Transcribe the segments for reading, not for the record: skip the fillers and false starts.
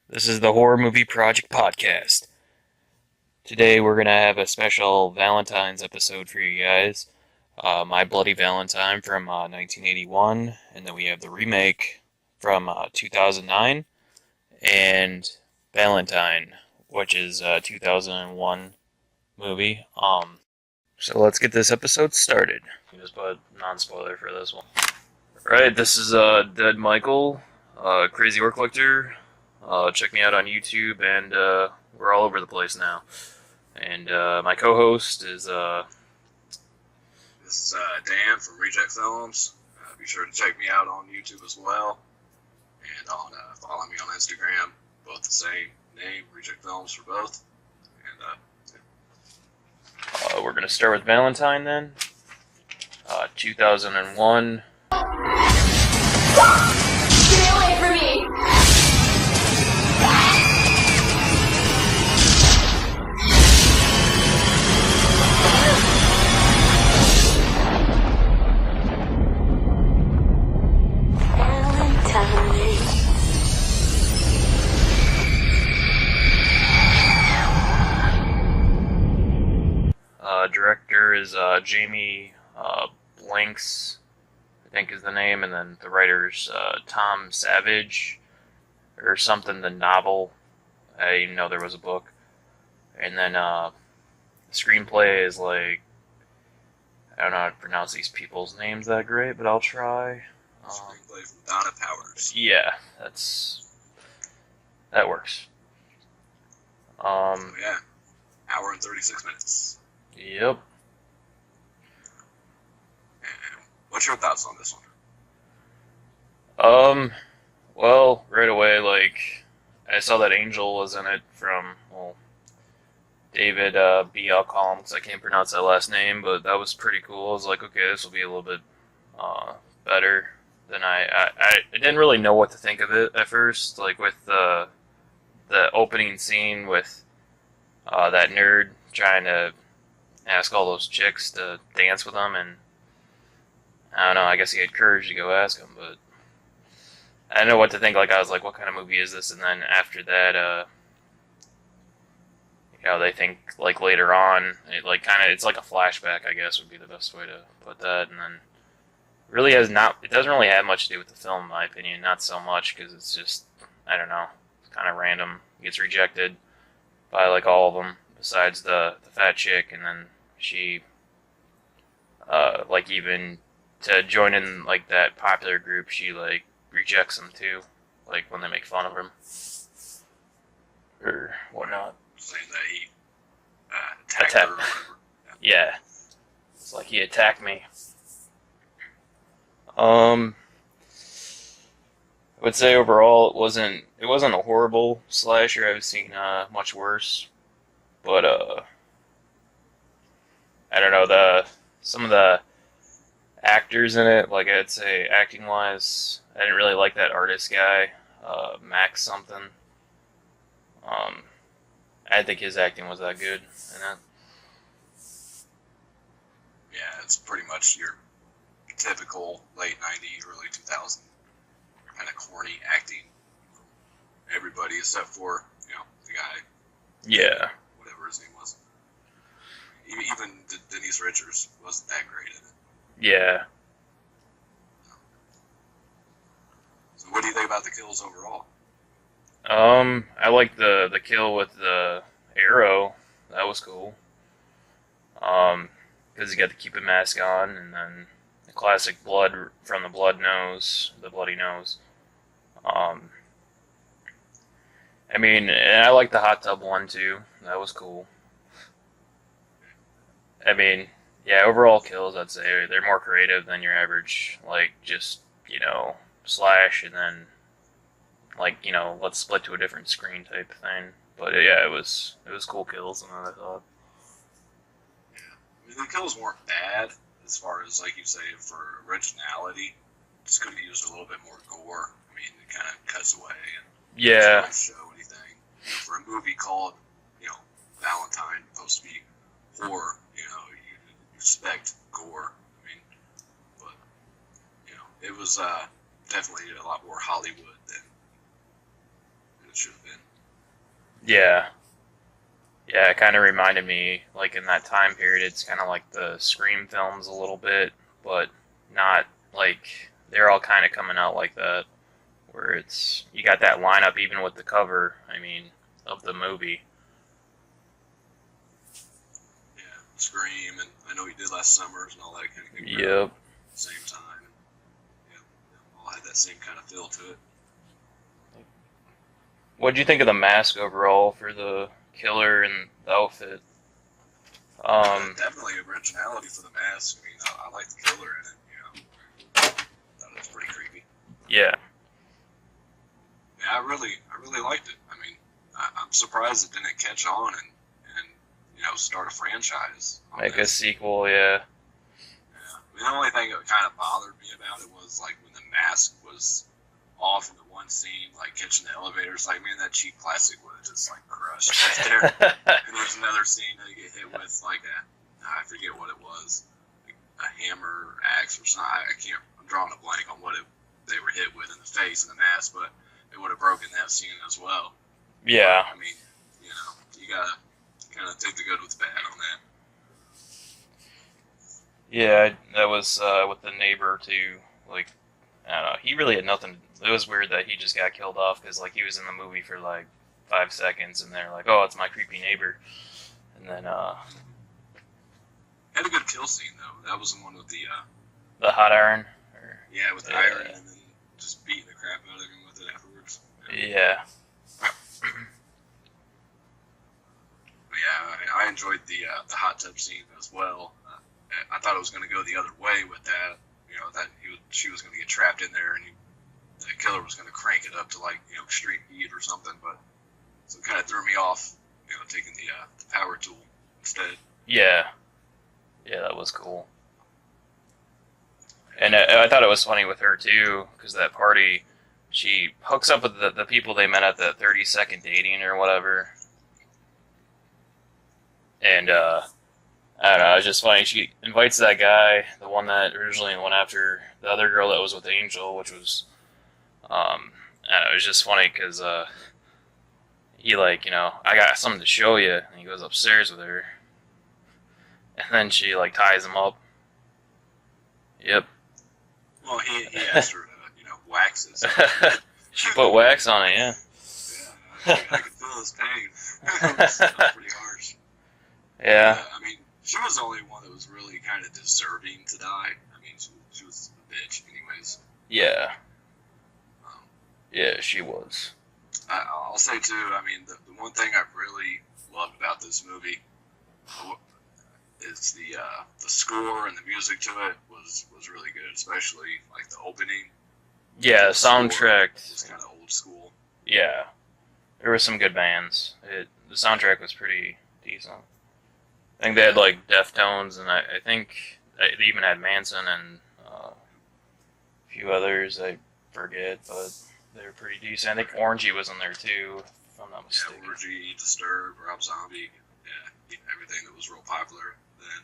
This is the Horror Movie Project Podcast. Today we're going to have a special Valentine's episode for you guys. My Bloody Valentine from 1981, and then we have the remake from 2009, and Valentine, which is a 2001 movie. So let's get this episode started. Just put non-spoiler for this one. Right, this is Dead Michael, Crazy Orc Collector. Check me out on YouTube, and we're all over the place now. And my co-host is This is Dan from Reject Filmz. Be sure to check me out on YouTube as well, and follow me on Instagram. Both the same name, Reject Filmz for both. And we're gonna start with Valentine then. 2001. Get away from me! Director is Jamie Blanks, I think is the name, and then the writer's Tom Savage or something. The novel, I didn't even know there was a book. And then the screenplay is like, I don't know how to pronounce these people's names that great, but I'll try. screenplay from Donna Powers. Yeah, that works. So yeah, hour and 36 minutes. Yep. And what's your thoughts on this one? Well, right away, like, I saw that Angel was in it from, well, David B. I'll call him because I can't pronounce that last name, but that was pretty cool. I was like, okay, this will be a little bit better than I didn't really know what to think of it at first, like with the opening scene with that nerd trying to ask all those chicks to dance with him, and I don't know, I guess he had courage to go ask him, but I didn't know what to think. Like, I was like, what kind of movie is this? And then after that, they think, like, later on, it's like a flashback, I guess, would be the best way to put that, and then it doesn't really have much to do with the film, in my opinion, not so much, because it's just, I don't know, it's kind of random. It gets rejected by, like, all of them, besides the fat chick, and then she, like, even to join in, like, that popular group, she, like, rejects him, too, like, when they make fun of him, or whatnot. Saying that he attacked her or whatever. Yeah. It's like he attacked me. I would say overall it wasn't a horrible slasher. I've seen much worse. But I don't know, some of the actors in it, like, I'd say acting wise, I didn't really like that artist guy, Max something. I didn't think his acting was that good in it. Yeah, it's pretty much your typical late 90s, early 2000s kind of corny acting from everybody except for, the guy. Yeah. Whatever his name was. Even Denise Richards wasn't that great in it. Yeah. So what do you think about the kills overall? I like the kill with the arrow. That was cool. Because you got the Cupid mask on, and then the classic blood from the bloody nose. I mean, and I like the hot tub one too. That was cool. I mean, yeah, overall kills, I'd say they're more creative than your average, like, just, slash and then, like, let's split to a different screen type thing. But yeah, it was cool kills, and I thought. I mean, the kills weren't bad as far as, like you say, for originality. Just could have used a little bit more gore. I mean, it kind of cuts away and Yeah. doesn't show anything. For a movie called, Valentine, supposed to be horror, you expect gore. I mean, but it was definitely a lot more Hollywood than should have been. Yeah. Yeah, it kind of reminded me, like, in that time period, it's kind of like the Scream films a little bit, but not, like, they're all kind of coming out like that, where it's, you got that lineup even with the cover, I mean, of the movie. Yeah, Scream, and I know he did Last Summer and all that kind of thing. Yep. At the same time. Yeah, all had that same kind of feel to it. What'd you think of the mask overall for the killer and the outfit? Definitely originality for the mask. I mean, I like the killer in it. You know, thought it was pretty creepy. Yeah. Yeah, I really liked it. I mean, I'm surprised it didn't catch on and start a franchise. Make a sequel, yeah. Yeah. I mean, the only thing that kind of bothered me about it was like when the mask was off in the one scene, like catching the elevator. It's like, man, that cheap plastic would have just like crushed right there. And there's another scene that you get hit with like I forget what it was, like a hammer or axe or something. I'm drawing a blank on what they were hit with in the face and the mask, but it would have broken that scene as well. Yeah. But, I mean, you gotta kind of take the good with the bad on that. Yeah, that was with the neighbor too. Like, I don't know. He really had nothing. It was weird that he just got killed off because like he was in the movie for like 5 seconds, and they're like, "Oh, it's my creepy neighbor," and then had a good kill scene though. That was the one with the hot iron. Yeah, with the iron, and then just beating the crap out of him with it afterwards. Yeah. Yeah, I enjoyed the hot tub scene as well. I thought it was going to go the other way with that. That she was going to get trapped in there, and the killer was going to crank it up to like extreme heat or something. But so it kind of threw me off. Taking the power tool instead. Yeah. Yeah, that was cool. And I thought it was funny with her too, because that party, she hooks up with the people they met at the 30-second dating or whatever. And I don't know, it's just funny. She invites that guy, the one that originally went after the other girl that was with Angel, which was, I don't know, it was just funny because he like, I got something to show you, and he goes upstairs with her, and then she like ties him up. Yep. Well, he asked her to, wax it. So. She put wax on it, yeah. Yeah, I could feel his pain. It was pretty harsh. Yeah. I mean, she was the only one that was really kind of deserving to die. I mean, she was a bitch anyways. Yeah. Yeah, she was. I'll say, too, I mean, the one thing I really loved about this movie is the score and the music to it was really good, especially, like, the opening. Yeah, the soundtrack. It's kind of old school. Yeah. There were some good bands. The soundtrack was pretty decent. I think they had, like, Deftones, and I think they even had Manson and a few others. I forget, but they were pretty decent. I think Orangey was in there, too, if I'm not mistaken. Yeah, Orangey, Disturbed, Rob Zombie, yeah, everything that was real popular then.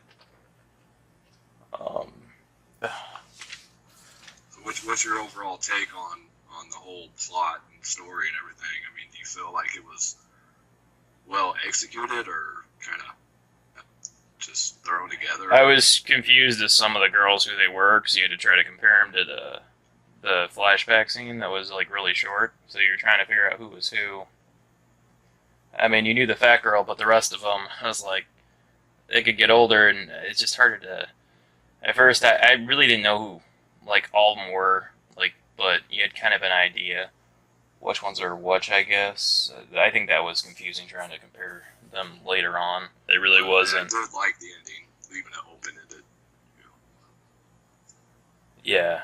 So what's your overall take on the whole plot and story and everything? I mean, do you feel like it was well executed or kind of just thrown together? I was confused as some of the girls who they were, because you had to try to compare them to the flashback scene that was like really short, so you were trying to figure out who was who. I mean, you knew the fat girl, but the rest of them, I was like, they could get older, and it's just harder to. At first, I really didn't know who, like, all of them were, like, but you had kind of an idea which ones are which, I guess. I think that was confusing trying to compare them later on. It really wasn't. I did like the ending, leaving it open-ended. Yeah,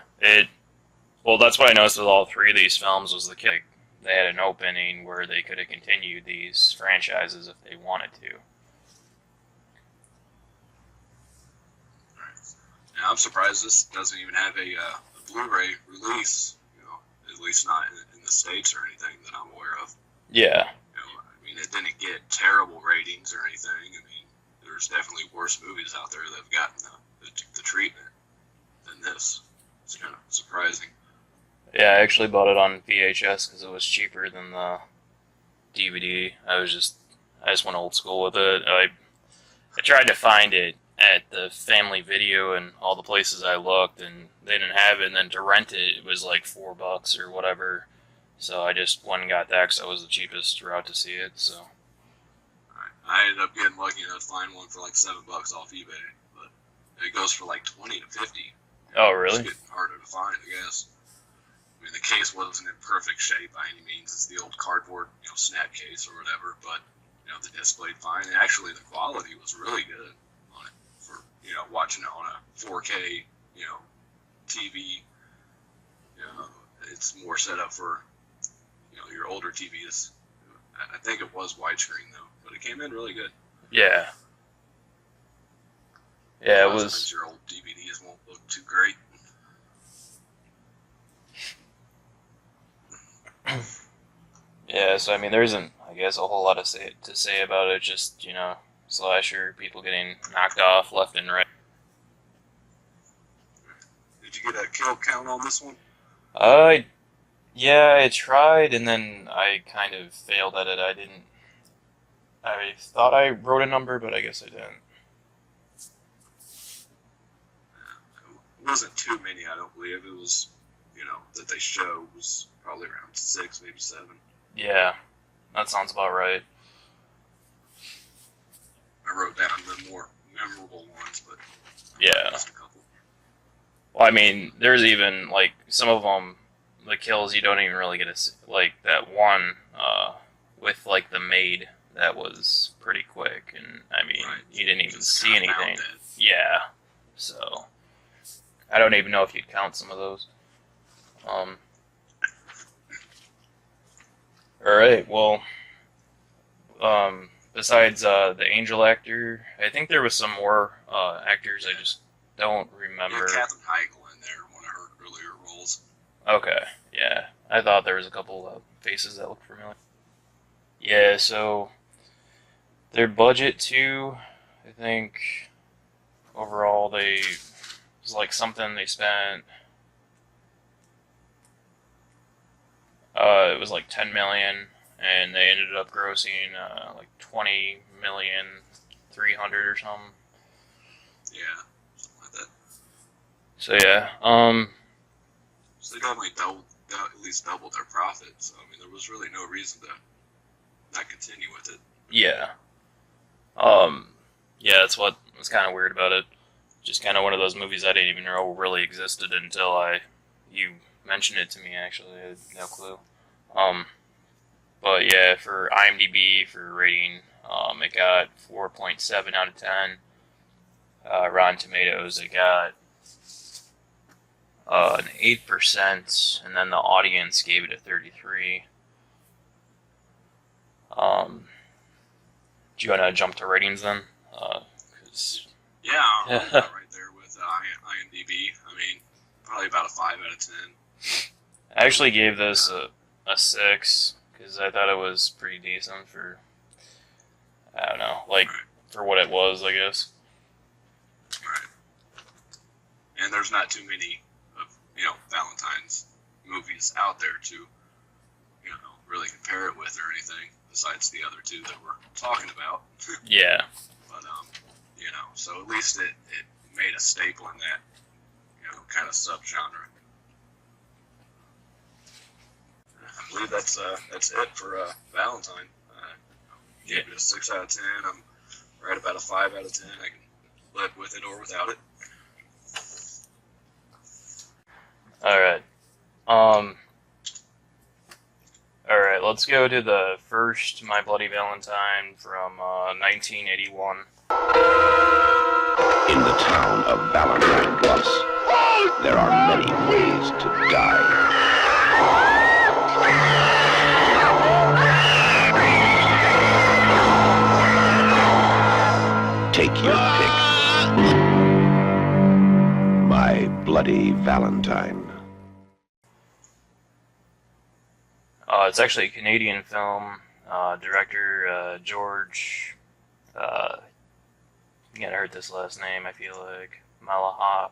well, that's what I noticed with all three of these films was they had an opening where they could have continued these franchises if they wanted to. Yeah, I'm surprised this doesn't even have a Blu-ray release. At least not in the States or anything that I'm aware of. Yeah. I mean, it didn't get terrible ratings or anything. I mean, there's definitely worse movies out there that have gotten the treatment than this. It's kind of surprising. Yeah, I actually bought it on VHS because it was cheaper than the DVD. I just went old school with it. I tried to find it at the family video and all the places I looked, and they didn't have it. And then to rent it, it was like $4 or whatever. So I just went and got that because that was the cheapest route to see it. So I ended up getting lucky enough to find one for like $7 off eBay, but it goes for like 20 to 50. oh really? It's getting harder to find, I guess. I mean, the case wasn't in perfect shape by any means. It's the old cardboard, snap case or whatever, but the disc played fine. And actually, the quality was really good on it for watching it on a 4K TV. It's more set up for your older TVs. I think it was widescreen though, but it came in really good. Yeah. Yeah, it Sometimes was. your old DVDs won't look too great. Yeah, so I mean, there isn't, I guess, a whole lot to say about it. Just slasher, people getting knocked off left and right. Did you get a kill count on this one? Yeah, I tried, and then I kind of failed at it. I thought I wrote a number, but I guess I didn't. It wasn't too many, I don't believe. It was, that they show was probably around 6, maybe 7. Yeah, that sounds about right. I wrote down the more memorable ones, but Yeah. just a couple. Well, I mean, there's even, like, some of them, the kills you don't even really get to see. Like, that one with, like, the maid, that was pretty quick, and, I mean, Right. you didn't even Just see kinda anything. found it. Yeah, so, I don't even know if you'd count some of those. Alright, well, besides the angel actor, I think there was some more actors I just don't remember. Yeah, Katherine Heigl in there, one of her earlier roles. Okay, yeah. I thought there was a couple of faces that looked familiar. Yeah, so their budget too, I think overall it was like something they spent it was like 10 million, and they ended up grossing like 20,300,000 or something. Yeah, something like that. So yeah, So they definitely at least doubled their profit. So, I mean, there was really no reason to not continue with it. yeah. Yeah, that's what was kind of weird about it. Just kind of one of those movies I didn't even know really existed until you mentioned it to me, actually. I had no clue. But yeah, for IMDb, for rating, it got 4.7 out of 10. Rotten Tomatoes, it got an 8%, and then the audience gave it a 33. Do you want to jump to ratings then? 'Cause Yeah, I'm right there with IMDb. I mean, probably about a 5 out of 10. I actually gave this a 6 because I thought it was pretty decent for, I don't know, like Right. for what it was, I guess. Right. And there's not too many of, Valentine's movies out there to, really compare it with or anything besides the other two that we're talking about. Yeah. But, so at least it made a staple in that, kind of subgenre. I believe that's it for Valentine. Gave it a 6 out of 10. I'm right about a 5 out of 10. I can live with it or without it. Alright. Alright, let's go to the first My Bloody Valentine from 1981. In the town of Valentine Bluffs, there are many ways to die. Take your pick. My Bloody Valentine. It's actually a Canadian film. Director George. You gotta hurt this last name. I feel like Malaha.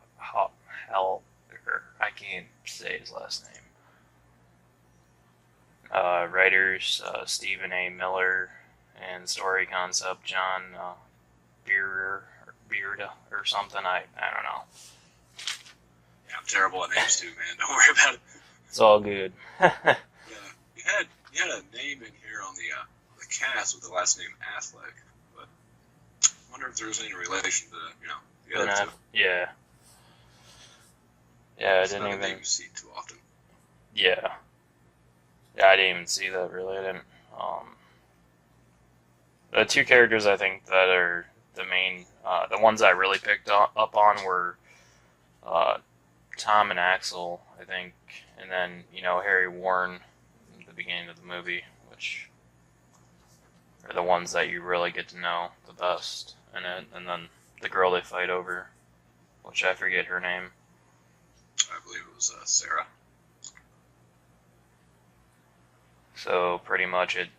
I can't say his last name. Writers Stephen A. Miller, and story concept John Bearda or something. I don't know. Yeah, I'm terrible at names too, man. Don't worry about it. It's all good. Yeah, you had a name in here on the cast with the last name Affleck, but I wonder if there's any relation to the other two. Yeah. Yeah, I It's didn't not a even. name you see too often. Yeah. Yeah, I didn't even see that really. I didn't. The two characters I think that are the main, the ones I really picked up on were Tom and Axel, I think, and then Harry Warren at the beginning of the movie, which are the ones that you really get to know the best in it, and then the girl they fight over, which I forget her name. I believe it was Sarah. So pretty much it.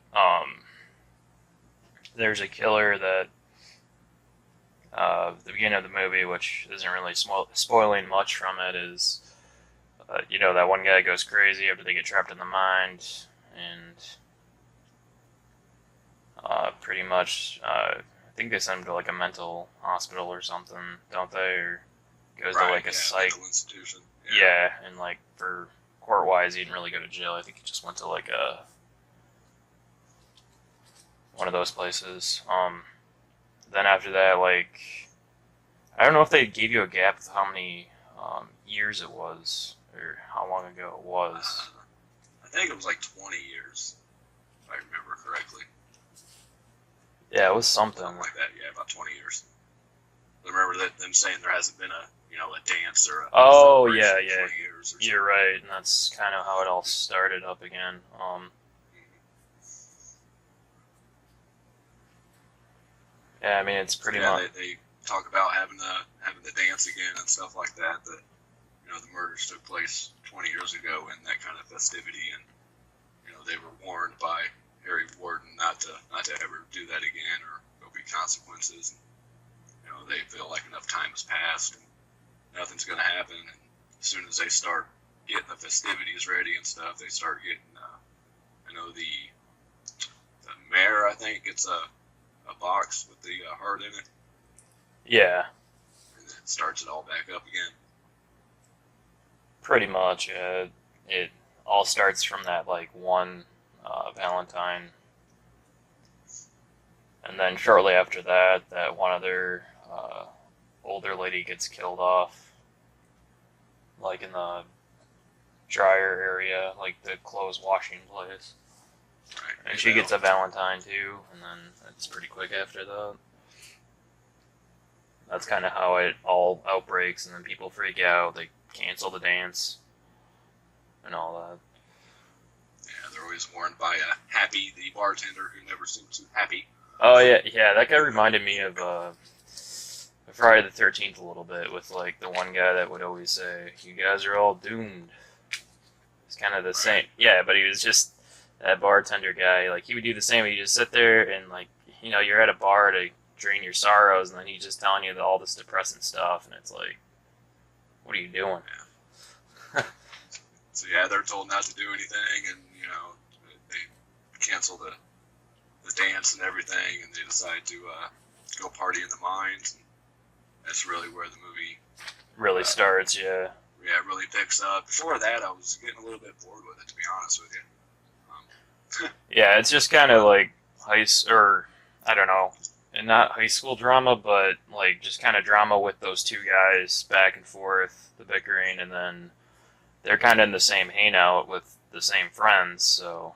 There's a killer that the beginning of the movie, which isn't really spoiling much from it, is that one guy goes crazy after they get trapped in the mind, and pretty much I think they send him to like a mental hospital or something, don't they? Or goes to like a psych mental institution. Yeah, and like for court-wise, he didn't really go to jail. I think he just went to like one of those places. Then after that, like, I don't know if they gave you a gap of how many years it was, or how long ago it was. I think it was like 20 years, if I remember correctly. Yeah, it was something. Something like that, yeah, about 20 years. I remember them saying there hasn't been a dance or a celebration in 20 years or something. You're right, and that's kind of how it all started up again. Yeah, I mean, it's pretty much. They talk about having the dance again and stuff like that. That the murders took place 20 years ago in that kind of festivity, and they were warned by Harry Warden not to ever do that again, or there'll be consequences. And, they feel like enough time has passed, and nothing's going to happen. And as soon as they start getting the festivities ready and stuff, they start getting. The mayor, I think, gets a box with the heart in it. Yeah. And it starts it all back up again. Pretty much. It all starts from that, like, one Valentine. And then shortly after that, that one other older lady gets killed off. Like in the dryer area, like the clothes washing place. Right. And she gets a Valentine too, and then it's pretty quick after that. That's kind of how it all outbreaks, and then people freak out, they cancel the dance, and all that. Yeah, they're always warned by Happy, the bartender, who never seems too happy. Oh yeah, that guy reminded me of Friday the 13th a little bit, with like the one guy that would always say, "You guys are all doomed." It's kind of the same. Yeah, but he was just that bartender guy. Like, he would do the same. He'd just sit there and, like, you're at a bar to drain your sorrows, and then he's just telling you all this depressing stuff, and it's like, what are you doing? Yeah. So yeah, they're told not to do anything, and they cancel the dance and everything, and they decide to go party in the mines. And that's really where the movie really starts. Yeah. Yeah, it really picks up. Before that, I was getting a little bit bored with it, to be honest with you. Yeah, it's just kind of like I don't know, and not high school drama, but like just kind of drama with those two guys back and forth, the bickering, and then they're kind of in the same hangout with the same friends. So,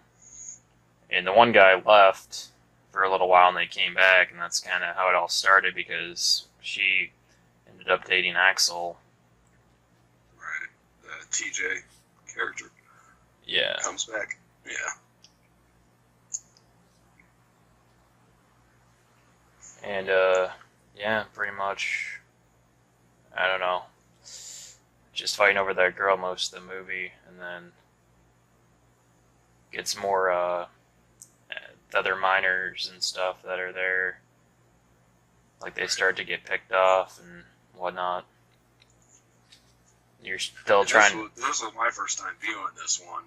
and the one guy left for a little while, and they came back, and that's kind of how it all started, because she ended up dating Axel. Right, the TJ character. Yeah. Comes back. Yeah. And, yeah, pretty much, I don't know, just fighting over that girl most of the movie, and then gets more, the other minors and stuff that are there, like, they start to get picked off and whatnot. You're still trying. This was my first time viewing this one,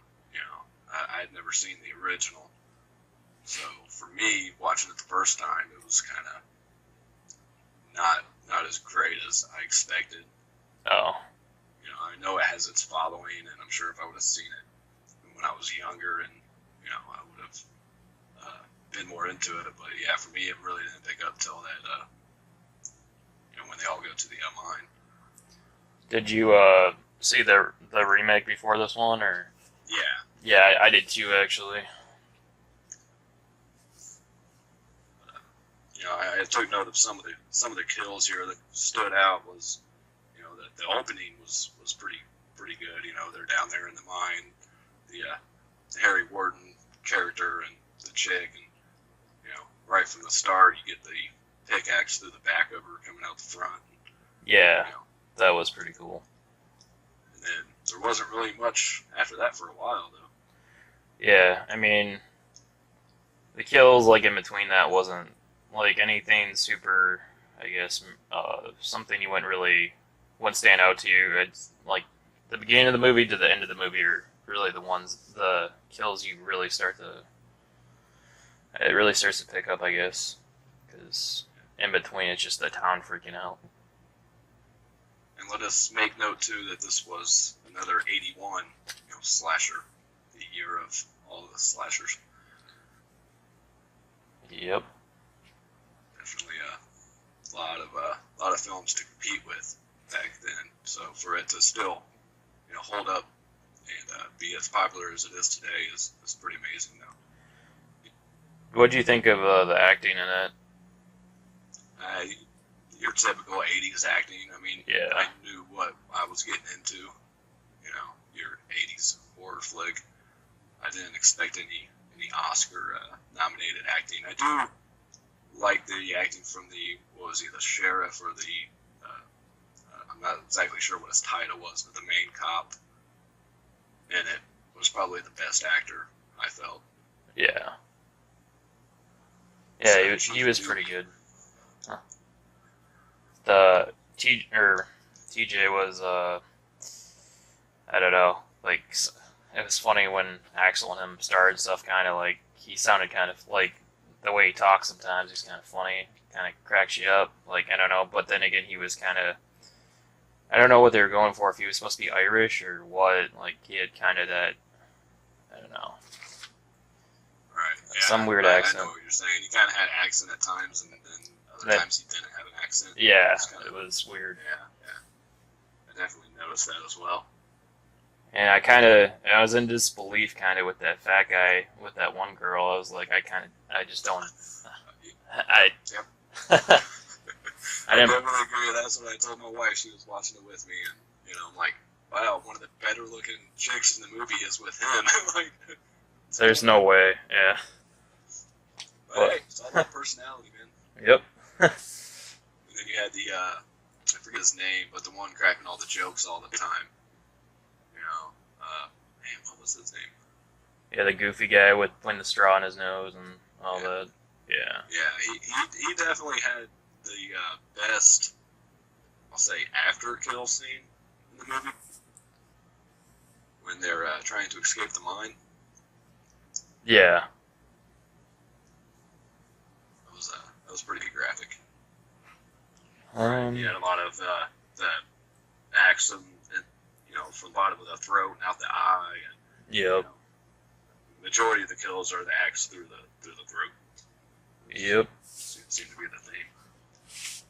I had never seen the original. So for me, watching it the first time, it was kind of not as great as I expected. Oh. You know, I know it has its following, and I'm sure if I would have seen it when I was younger, and you know, I would have been more into it. But yeah, for me, it really didn't pick up till that, you know, when they all go to the mine. Did you see the remake before this one, or? Yeah. Yeah, I did too, actually. You know, I took note of some of the kills here that stood out. Was, you know, the opening was pretty good. You know, they're down there in the mine, the Harry Warden character and the chick, and you know, right from the start you get the pickaxe through the back of her coming out the front. Yeah, You know, that was pretty cool. and then there wasn't really much after that for a while though. Yeah, I mean, the kills like in between that wasn't like anything super. I guess something you wouldn't stand out to you. It's like the beginning of the movie to the end of the movie are really the kills you really start to. It really starts to pick up, I guess, because in between it's just the town freaking out. And let us make note too that this was another 81, you know, slasher, the year of all of the slashers. Yep. Definitely a lot of films to compete with back then. So for it to still, you know, hold up and be as popular as it is today is pretty amazing though. What do you think of the acting in it? Your typical 80s acting. I mean, Yeah. I knew what I was getting into. You know, your 80s horror flick. I didn't expect any Oscar nominated acting. I do like the acting from the sheriff or I'm not exactly sure what his title was, but the main cop in it was probably the best actor, I felt. Yeah. Yeah, he was pretty good. Huh. The TJ was I don't know, like it was funny when Axel and him starred and stuff. Kind of like he sounded kind of like the way he talks sometimes. He's kind of funny, kind of cracks you up. Like I don't know, but then again, he was kind of. I don't know what they were going for. If he was supposed to be Irish or what. Like he had kind of that. I don't know. Right. Yeah, Some weird I accent. know what you're saying. He kind of had accent at times, and then other times he didn't have an accent. Yeah, It it was weird. Yeah. I definitely noticed that as well. And I was in disbelief kind of with that fat guy, with that one girl. I was like, I just don't, I, Yep. I didn't, definitely agree. That's what I told my wife. She was watching it with me, and you know, I'm like, wow, one of the better looking chicks in the movie is with him. Like, there's no way, yeah. But hey, it's all about personality, man. Yep. And then you had I forget his name, but the one cracking all the jokes all the time. You know, man, what was his name? Yeah, the goofy guy with the straw in his nose and all Yeah. that. Yeah. Yeah, he definitely had the best, I'll say, after kill scene in the movie when they're trying to escape the mine. Yeah. That was pretty graphic. Um, He had a lot of the axe and, you know, from the bottom of the throat and out the eye. And, you Yep. know, majority of the kills are the axe through the throat. Yep. Seemed to be the theme.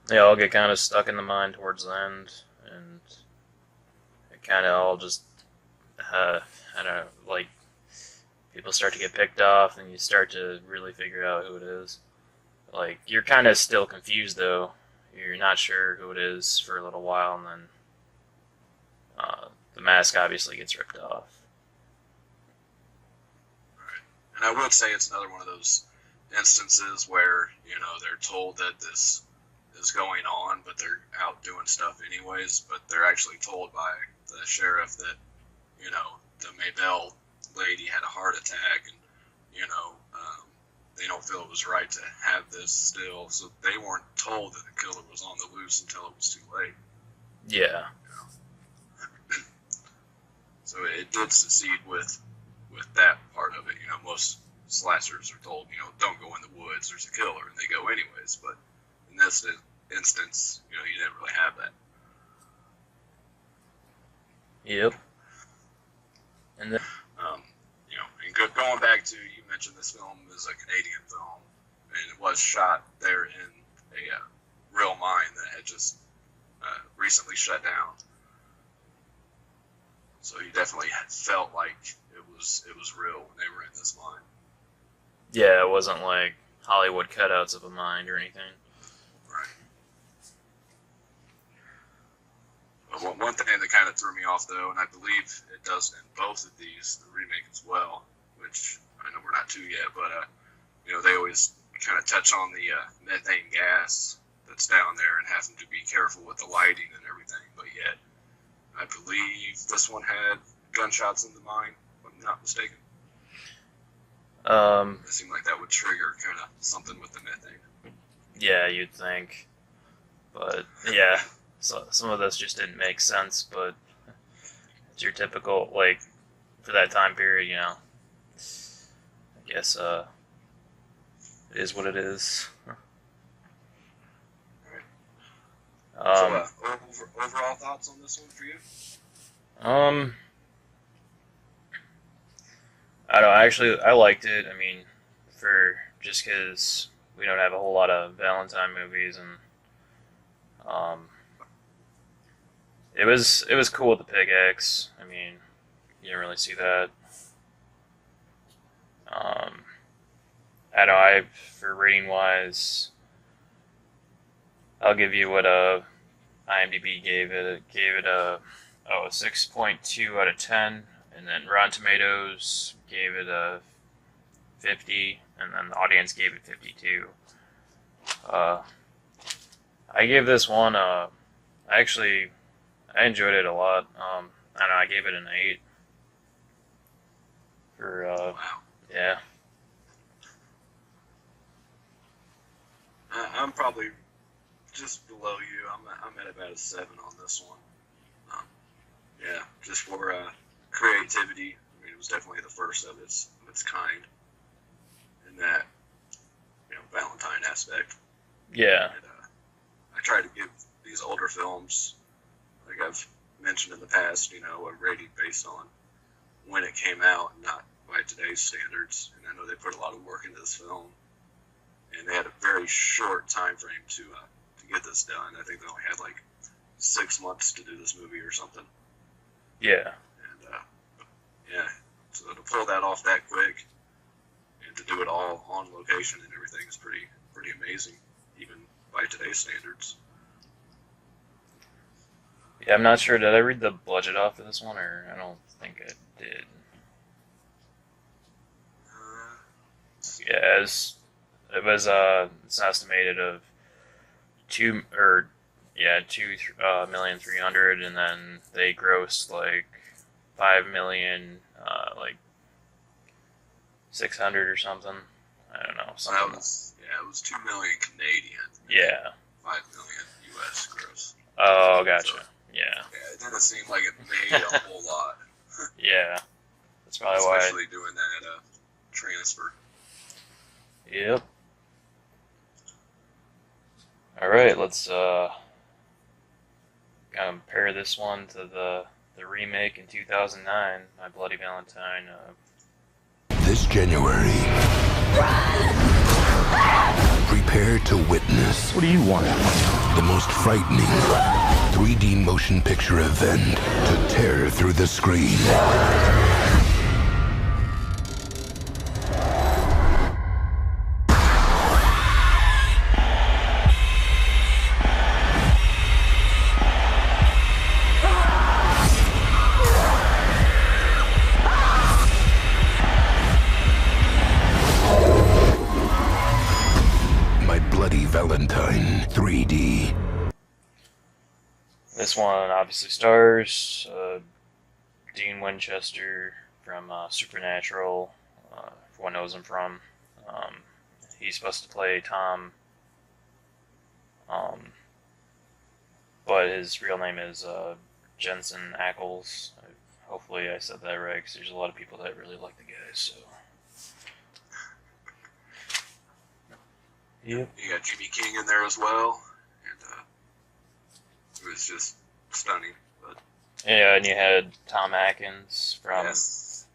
They all get kind of stuck in the mine towards the end, and it kind of all just, I don't know, like, people start to get picked off, and you start to really figure out who it is. Like, you're kind of still confused, though. You're not sure who it is for a little while, and then the mask obviously gets ripped off. And I would say it's another one of those instances where, you know, they're told that this is going on, but they're out doing stuff anyways, but they're actually told by the sheriff that, you know, the Maybell lady had a heart attack, and, you know, they don't feel it was right to have this still, so they weren't told that the killer was on the loose until it was too late. Yeah. So So it did succeed with that part of it. You know, most slashers are told, you know, don't go in the woods, there's a killer, and they go anyways. But in this instance, you know, you didn't really have that. Yep. And then, You know, and going back to, you mentioned this film is a Canadian film, and it was shot there in a real mine that had just recently shut down. So you definitely felt like it was real when they were in this mine. yeah, it wasn't like Hollywood cutouts of a mine or anything. Right. But one thing that kind of threw me off, though, and I believe it does in both of these, the remake as well, which I know we're not to yet, but you know, they always kind of touch on the methane gas that's down there and having to be careful with the lighting and everything. But yet, I believe this one had gunshots in the mine, if I'm not mistaken. It seemed like that would trigger kind of something with the methane. Yeah, you'd think. But, yeah, so some of this just didn't make sense, but it's your typical, like, for that time period, you know. I guess, it is what it is. So, overall thoughts on this one for you? I don't actually. I liked it. I mean, just because we don't have a whole lot of Valentine movies, and it was cool with the pickaxe. I mean, you didn't really see that. I don't know. For rating wise, I'll give you what IMDb gave it. It gave it a 6.2 out of 10, and then Rotten Tomatoes gave it a 50, and then the audience gave it 52. I gave this one I enjoyed it a lot. I don't know, I gave it an 8 for Wow. yeah. I'm probably just below you. I'm at about a 7 on this one. Yeah, just for creativity. I mean, it was definitely the first of its kind in that, you know, Valentine aspect. Yeah. And, I try to give these older films, like I've mentioned in the past, you know, a rating based on when it came out, not by today's standards. And I know they put a lot of work into this film, and they had a very short time frame to get this done. I think they only had like 6 months to do this movie or something. Yeah. And yeah, so to pull that off that quick and to do it all on location and everything is pretty amazing, even by today's standards. Yeah, I'm not sure. Did I read the budget off of this one, or I don't think I did. Yeah, it's estimated of 2,300,000, and then they grossed like 5,000,000, like 600 or something. I don't know. So that was, it was 2 million Canadian. Yeah. 5 million US gross. Oh, gotcha. So, yeah. Yeah, it didn't seem like it made a whole lot. Yeah. That's probably Especially why. doing that transfer. Yep. All right, let's compare this one to the remake in 2009, My Bloody Valentine. This January, prepare to witness. What do you want? The most frightening 3D motion picture event to tear through the screen. Bloody Valentine 3D. This one obviously stars Dean Winchester from Supernatural. Everyone knows him from. He's supposed to play Tom, but his real name is Jensen Ackles. Hopefully I said that right, because there's a lot of people that really like the guy, so. Yep. You got Jimmy King in there as well, and it was just stunning. But Yeah, and you had Tom Atkins from yes.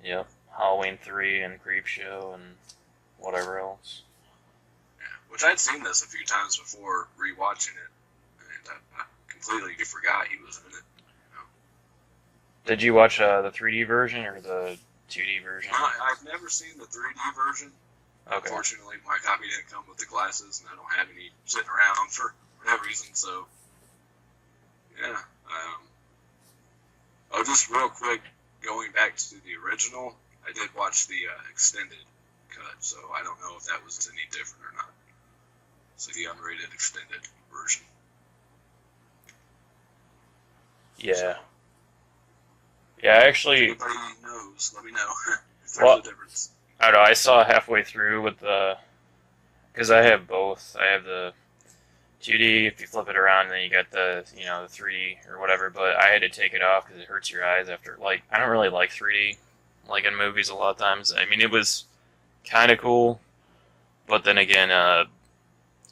yep, Halloween 3 and Creepshow and whatever else. Yeah, which I'd seen this a few times before rewatching it, and I completely forgot he was in it. Did you watch the 3D version or the 2D version? I've never seen the 3D version. Okay. Unfortunately, my copy didn't come with the glasses, and I don't have any sitting around for that reason. So, yeah. Oh, just real quick, going back to the original, I did watch the extended cut, so I don't know if that was any different or not. So the unrated extended version. Yeah. Yeah, actually, Everybody knows. Let me know if there's Well- a difference. I don't know, I saw halfway through with the, because I have both. I have the 2D, if you flip it around, and then you got the, the 3D or whatever, but I had to take it off because it hurts your eyes after, like, I don't really like 3D, like in movies a lot of times. I mean, it was kind of cool, but then again, I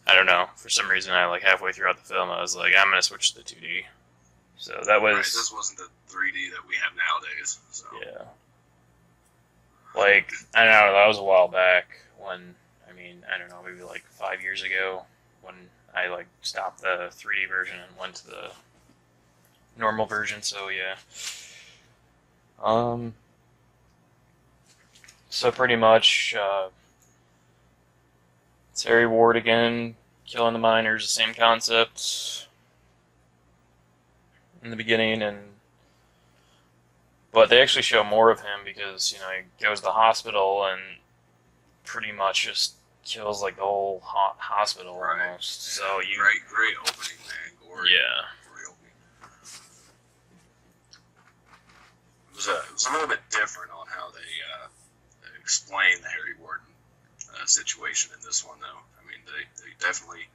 don't know, for some reason, I, like, halfway throughout the film, I was like, I'm going to switch to the 2D. So that was... Right, this wasn't the 3D that we have nowadays. So. Yeah. Like, I don't know, that was a while back when, I mean, I don't know, maybe like 5 years ago when I, like, stopped the 3D version and went to the normal version, so yeah. So pretty much, it's Harry Ward again, killing the miners, the same concept in the beginning, but they actually show more of him because, he goes to the hospital and pretty much just kills, like, the whole hospital Right. almost. Yeah, So great opening, man. Gory. Yeah. Gory opening. It was a little bit different on how they explain the Harry Warden situation in this one, though. I mean, they definitely,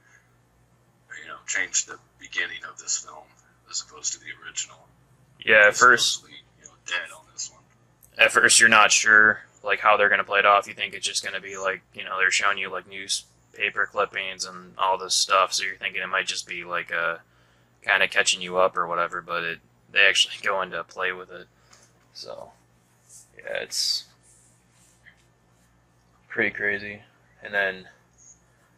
changed the beginning of this film as opposed to the original. Yeah, at He's first, supposedly, dead on this one. you're not sure, like, how they're going to play it off. You think it's just going to be, like, they're showing you, like, newspaper clippings and all this stuff, so you're thinking it might just be, like, kind of catching you up or whatever, but they actually go into play with it. So, yeah, it's pretty crazy. And then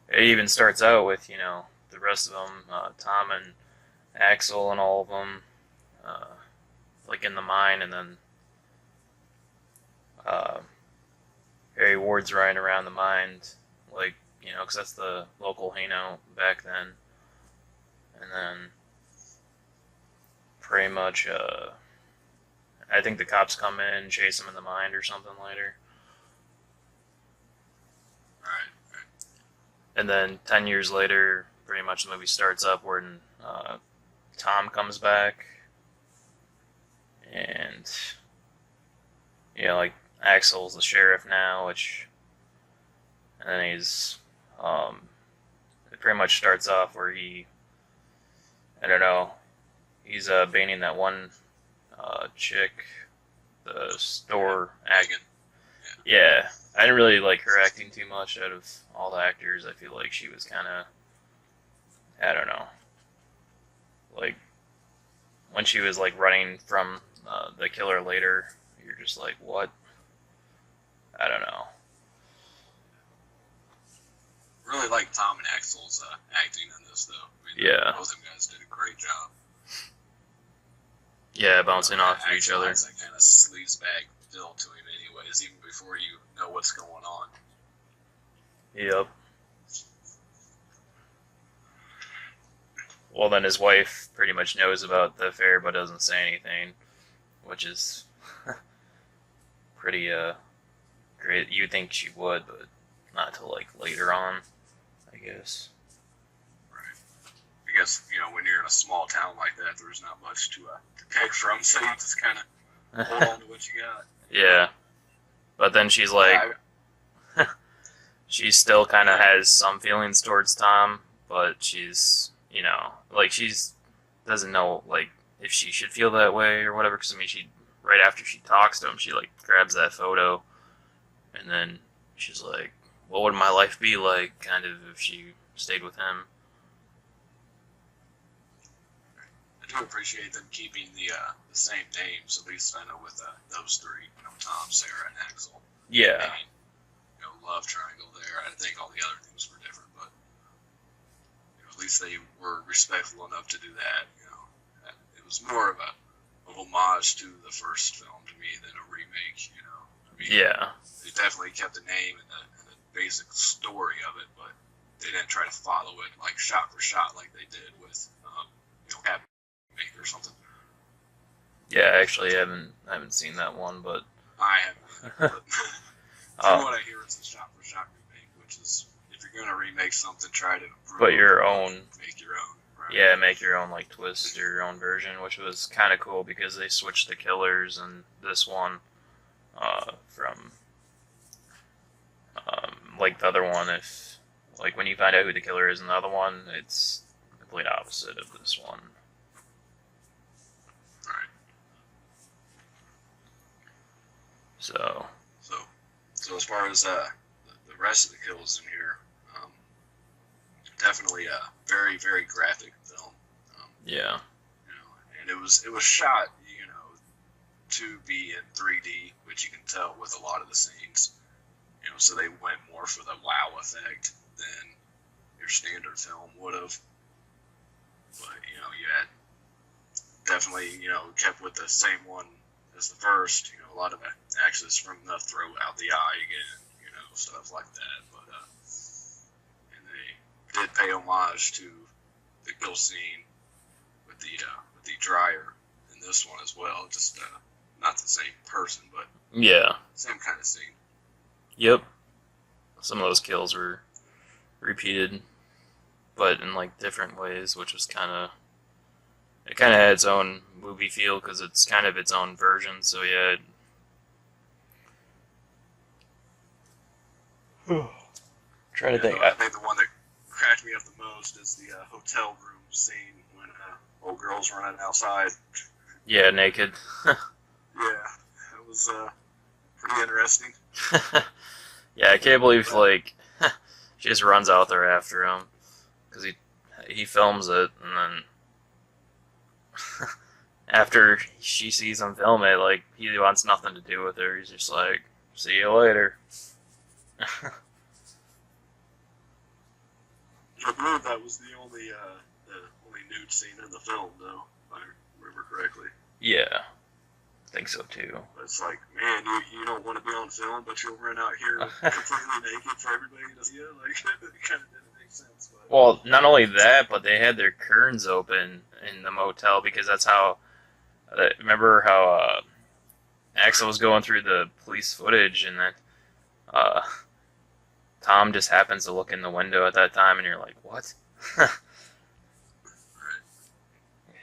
it even starts out with, the rest of them, Tom and Axel and all of them, like, in the mine, and then Harry Ward's riding around the mine, like, because that's the local hangout back then. And then pretty much, I think the cops come in and chase him in the mine or something later. Right. And then 10 years later, pretty much the movie starts up where Tom comes back. And, like, Axel's the sheriff now, and then he's, it pretty much starts off where I don't know, he's, baiting that one, chick, the store Megan. Yeah, I didn't really like her acting too much out of all the actors. I feel like she was kind of, I don't know, like, when she was, like, running from the killer later, you're just like, what? I don't know. Really like Tom and Axel's acting in this, though. I mean, Yeah. both of them guys did a great job. Yeah, bouncing off of each Axel other. has that kind of sleazebag feel to him anyways, even before you know what's going on. Yep. Well, then his wife pretty much knows about the affair but doesn't say anything, which is pretty great. You'd think she would, but not till, like, later on, I guess. Right. I guess, when you're in a small town like that, there's not much to pick from, so you just kind of hold on to what you got. Yeah. But then she's like, she still kind of has some feelings towards Tom, but she's, like, she's doesn't know, like, if she should feel that way or whatever. Because I mean, she right after she talks to him, she like grabs that photo, and then she's like, "What would my life be like?" Kind of if she stayed with him. I do appreciate them keeping the same names, at least I know with those three, you know, Tom, Sarah, and Axel. Yeah. And, you know, love triangle there. I think all the other things were different, but you know, at least they were respectful enough to do that. You know, it was more of a homage to the first film to me than a remake. You know, I mean, Yeah. they definitely kept the name and the basic story of it, but they didn't try to follow it like shot for shot like they did with you know, Happy Remake or something. Yeah, actually, I haven't seen that one, but I haven't either, but from what I hear, it's a shot-for-shot remake, which is, if you're going to remake something, try to improve but your it, own. make your own. Right? Yeah, make your own like twist or your own version, which was kind of cool because they switched the killers in this one from like the other one. If like when you find out who the killer is in the other one, it's the complete opposite of this one. Right. So So as far as the rest of the kills in here, definitely a very, very graphic film. yeah, You know, and it was shot, you know, to be in 3D, which you can tell with a lot of the scenes. You know, so they went more for the wow effect than your standard film would have. But you know, you had definitely, you know, kept with the same one as the first. You know, a lot of axes from the throat out the eye again. You know, stuff like that. But and they did pay homage to the kill scene with the dryer in this one as well. Just not the same person, but yeah, same kind of scene. yep. Some of those kills were repeated, but in like different ways, which was it kind of had its own movie feel because it's kind of its own version. So yeah. Trying to think. I think the one that cracked me up the most is the hotel room scene when old girl's running outside. Yeah, naked. Yeah, that was pretty interesting. Yeah, I can't believe like she just runs out there after him because he films it, and then after she sees him film it, like he wants nothing to do with her. He's just like, "See you later." I believe that was the only nude scene in the film, though, if I remember correctly. Yeah, I think so too. But it's like, man, you don't want to be on film, but you'll run out here completely naked for everybody to see it. Like, it kind of didn't make sense. But Well, not only that, but they had their curtains open in the motel because that's how. Remember how Axel was going through the police footage, and then Tom just happens to look in the window at that time, and you're like, "What?"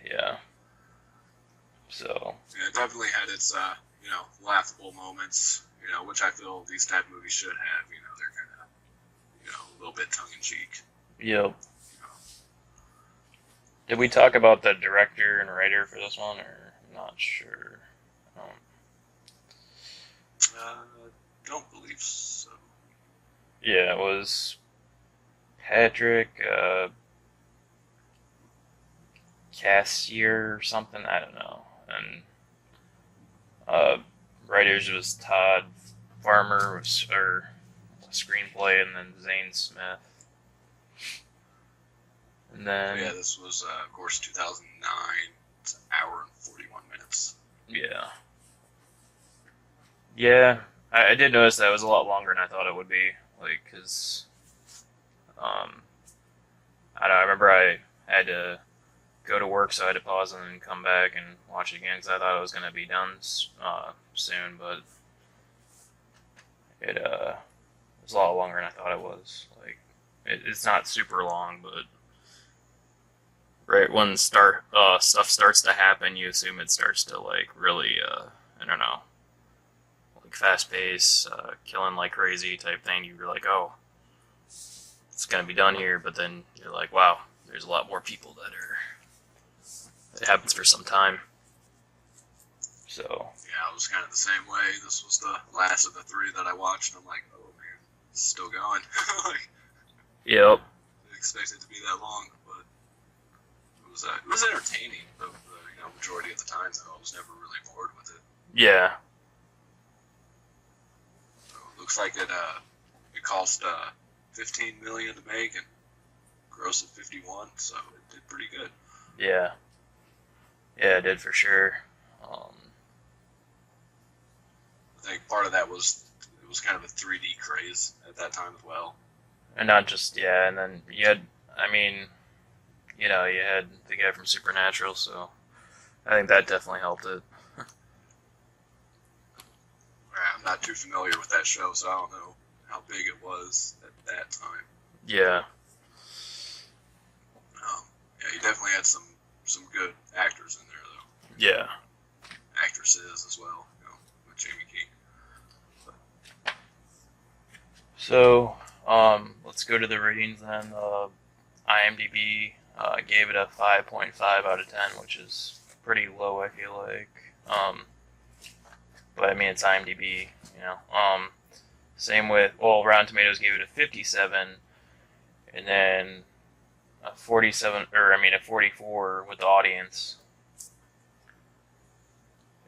Yeah. So. yeah, it definitely had its you know, laughable moments. You know, which I feel these type of movies should have. You know, they're kind of, you know, a little bit tongue in cheek. Yep. Did we talk about the director and writer for this one, or not sure? Don't believe so. Yeah, it was Patrick Cassier or something. I don't know. And writers was Todd Farmer, or screenplay, and then Zane Smith. And then Yeah, this was, of course, 2009. It's an hour and 41 minutes. yeah. Yeah, I did notice that it was a lot longer than I thought it would be. Like, because, I don't know, I remember I had to go to work, so I had to pause and then come back and watch it again, because I thought it was going to be done soon, but it was a lot longer than I thought it was. Like, it's not super long, but right when stuff starts to happen, you assume it starts to, like, really, I don't know, like, fast-paced, killing like crazy type thing. You're like, oh, it's gonna be done here, but then you're like, wow, there's a lot more people that it happens for some time. So. Yeah, I was kind of the same way. This was the last of the 3 that I watched. I'm like, oh man, it's still going. Like, Yep. didn't expect it to be that long, but it was entertaining. The majority of the time, though, I was never really bored with it. Yeah. So it looks like it cost $15 million to make and grossed at 51, so it did pretty good. Yeah. Yeah, it did for sure. I think part of that was it was kind of a 3D craze at that time as well. And not just, yeah, and then you had, I mean, you had the guy from Supernatural, so I think that definitely helped it. I'm not too familiar with that show, so I don't know how big it was at that time. Yeah. Yeah, he definitely had some good actors in there, though. Yeah. Actresses as well, with Jamie King. So, let's go to the ratings then. IMDb gave it a 5.5 out of 10, which is pretty low, I feel like. But I mean, it's IMDb, Same with, Rotten Tomatoes gave it a 57, and then a 44 with the audience.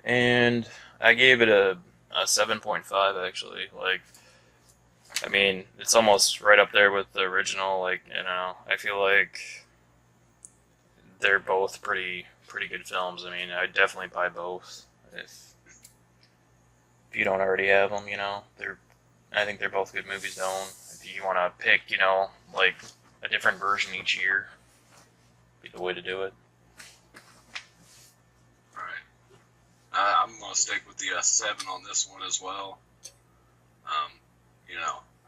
And I gave it a 7.5 actually. Like, I mean, it's almost right up there with the original. Like, I feel like they're both pretty good films. I mean, I'd definitely buy both if you don't already have them. I think they're both good movies to own. If you want to pick, like a different version each year, be the way to do it. Right. I'm gonna stick with the 7 on this one as well.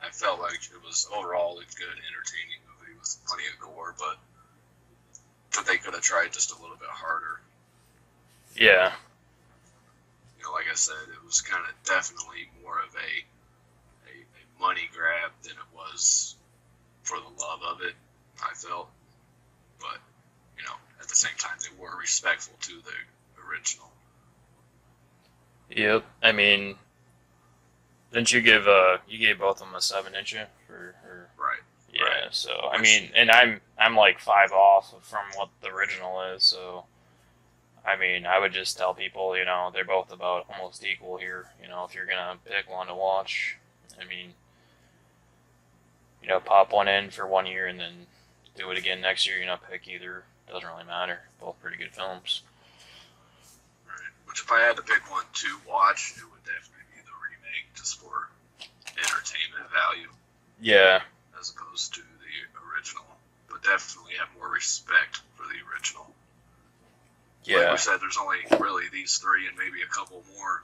I felt like it was overall a good, entertaining movie with plenty of gore, but they could have tried just a little bit harder. Yeah. Like I said, it was kind of definitely more of a money grab than it was for the love of it, I felt. But, at the same time, they were respectful to the original. Yep. I mean, didn't you gave both of them a 7, didn't you? Right. Yeah. Right. So I mean, and I'm like 5 off from what the original is. So I mean, I would just tell people, they're both about almost equal here. If you're gonna pick one to watch, I mean, pop one in for 1 year and then do it again next year. Pick either. Doesn't really matter. Both pretty good films. Right. Which, if I had to pick one to watch, it would definitely be the remake, just for entertainment value. Yeah. As opposed to the original, but definitely have more respect for the original. Yeah. Like we said, there's only really these 3 and maybe a couple more,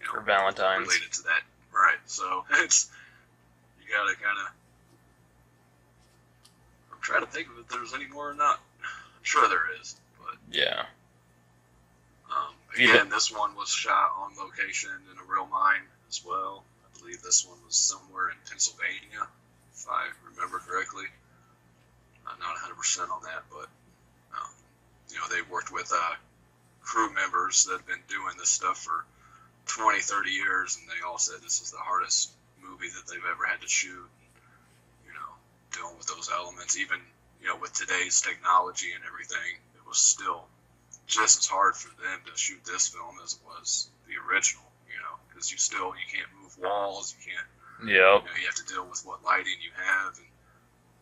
for Valentine's related to that. Right. So it's, you gotta kind of. I'm trying to think if there's any more or not. I'm sure there is, but yeah. Again, this one was shot on location in a real mine as well. I believe this one was somewhere in Pennsylvania, if I remember correctly. I'm not 100% on that, but they worked with crew members that have been doing this stuff for 20, 30 years, and they all said this is the hardest movie that they've ever had to shoot. Dealing with those elements, even with today's technology and everything, it was still just as hard for them to shoot this film as it was the original. Because you can't move walls, you can't. Yeah. You have to deal with what lighting you have. And,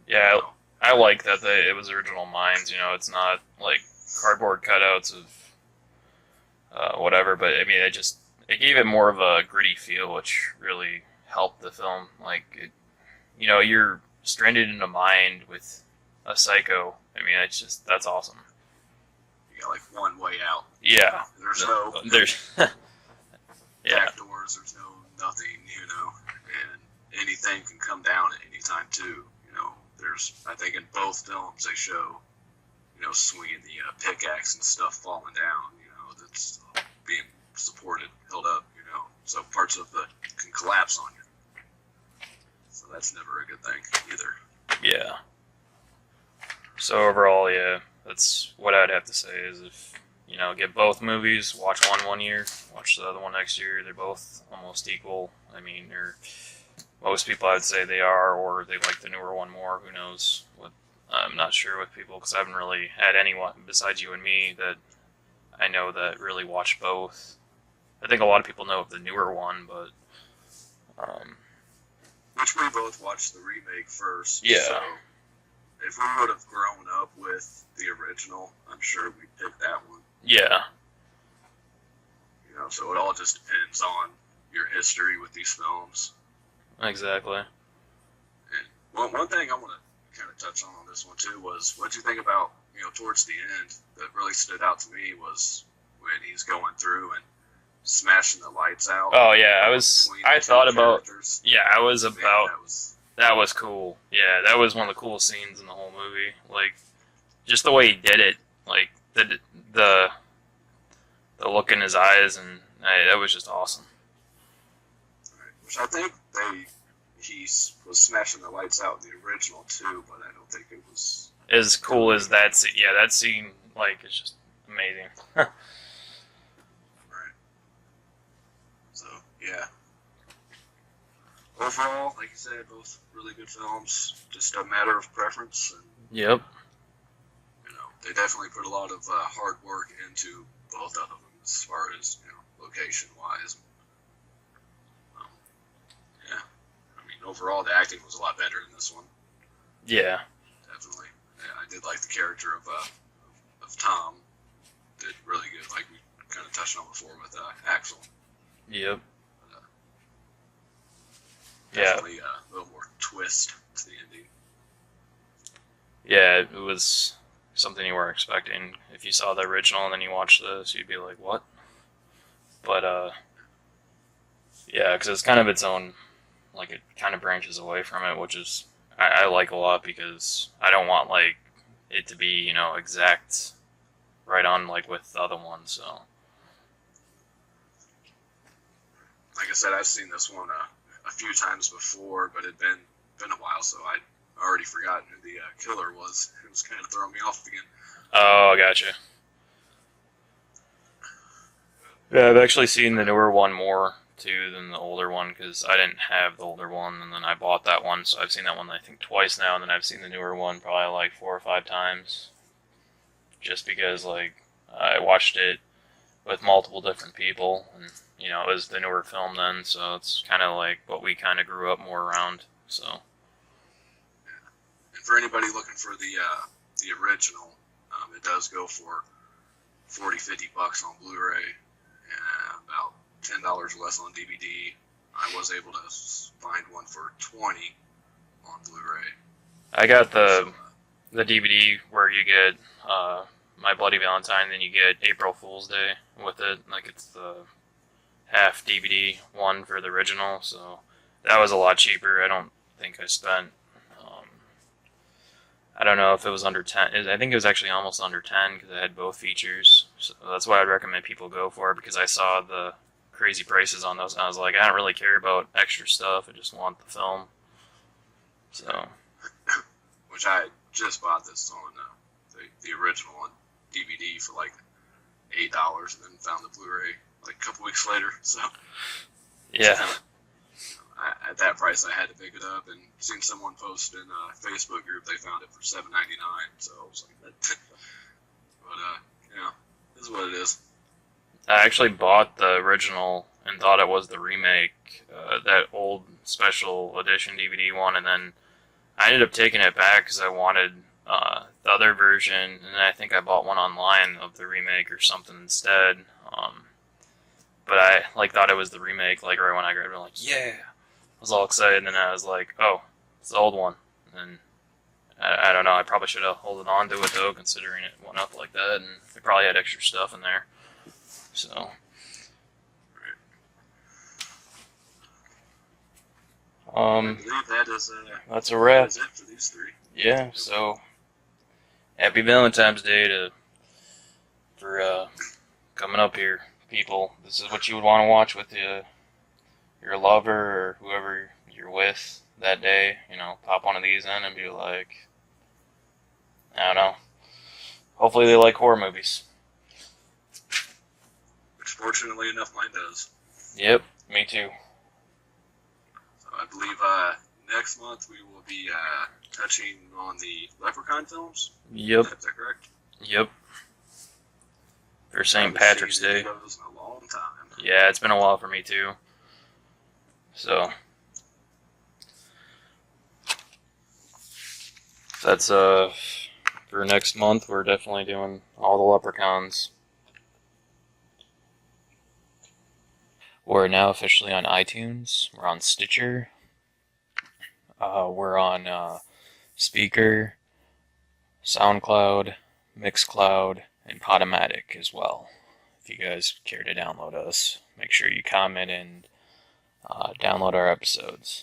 yeah, I like that it was original mines. It's not like cardboard cutouts of whatever, but I mean, it gave it more of a gritty feel, which really helped the film. Like, you're stranded in a mine with a psycho. I mean, that's awesome. You got like one way out. Yeah. There's yeah. back doors, there's nothing, and anything can come down at any time too. There's, I think in both films they show, swinging the pickaxe and stuff falling down, that's being supported, held up, so parts of it can collapse on you. So that's never a good thing either. Yeah. So overall, yeah, that's what I'd have to say is if, get both movies, watch one year, watch the other one next year. They're both almost equal. I mean, most people I'd say they are, or they like the newer one more. Who knows? I'm not sure with people because I haven't really had anyone besides you and me that I know that really watch both. I think a lot of people know of the newer one, but which we both watched the remake first. Yeah. So if we would have grown up with the original, I'm sure we'd pick that one. Yeah. So it all just depends on your history with these films. Exactly. And one thing I want to kind of touch on this one too was what you think about, towards the end that really stood out to me was when he's going through and smashing the lights out. Oh yeah, I thought about. Characters. Yeah, I was Man, about. That was cool. Yeah, that was one of the coolest scenes in the whole movie. Like, just the way he did it. Like the look in his eyes, and that was just awesome. Right. Which I think he was smashing the lights out in the original too, but I don't think it was as cool as that. Yeah, that scene like is just amazing. Right. So yeah. Overall, like you said, both really good films. Just a matter of preference. And, Yep. They definitely put a lot of hard work into both of them as far as location wise. Yeah. I mean, overall, the acting was a lot better in this one. Yeah. Definitely. Yeah, I did like the character of Tom. Did really good, like we kind of touched on before with Axel. Yep. Definitely a little more twist to the ending. Yeah, it was something you weren't expecting. If you saw the original and then you watched this, you'd be like, what? But, yeah, because it's kind of its own, like, it kind of branches away from it, which is, I like a lot because I don't want, like, it to be, exact right on, like, with the other one, so. Like I said, I've seen this one a few times before, but it'd been a while, so I'd already forgotten who the killer was. It was kind of throwing me off again. Oh, gotcha. Yeah, I've actually seen the newer one more, too, than the older one, because I didn't have the older one, and then I bought that one, so I've seen that one, I think, twice now, and then I've seen the newer one probably, like, 4 or 5 times. Just because, like, I watched it with multiple different people, and, it was the newer film then, so it's kind of like what we kind of grew up more around, so. And for anybody looking for the original, it does go for $40-50 on Blu-ray and about $10 less on DVD. I was able to find one for $20 on Blu-ray. I got the DVD where you get My Bloody Valentine, then you get April Fool's Day with it. Like, it's the half DVD one for the original, so that was a lot cheaper. I don't think I spent, I don't know if it was under 10. I think it was actually almost under 10 because it had both features. So that's why I'd recommend people go for it, because I saw the crazy prices on those and I was like, I don't really care about extra stuff. I just want the film. So. Which I just bought this on the original on DVD for like $8 and then found the Blu-ray like a couple weeks later. So yeah. At that price, I had to pick it up, and seen someone post in a Facebook group they found it for $7.99. So I was like, but yeah, this is what it is. I actually bought the original and thought it was the remake, that old special edition DVD one, and then I ended up taking it back because I wanted the other version, and I think I bought one online of the remake or something instead. But I thought it was the remake, like right when I grabbed it, I'm like, yeah. I was all excited, and then I was like, oh, it's the old one. And I don't know, I probably should have held on to it though, considering it went up like that, and it probably had extra stuff in there. So. I believe that is, that's a wrap. that is it for these three. Yeah, so happy Valentine's Day for coming up here, people. This is what you would want to watch with your lover or whoever you're with that day. Pop one of these in and be like, I don't know. hopefully they like horror movies. Which, fortunately enough, mine does. Yep, me too. So I believe next month we will be touching on the Leprechaun films. Yep, Is that correct? yep. For St. Haven't Patrick's seen Day. those in a long time. Yeah, it's been a while for me too. So that's for next month. We're definitely doing all the Leprechauns. We're now officially on iTunes. We're on Stitcher. We're on Speaker, SoundCloud, Mixcloud, and Podomatic as well. If you guys care to download us, make sure you comment and download our episodes.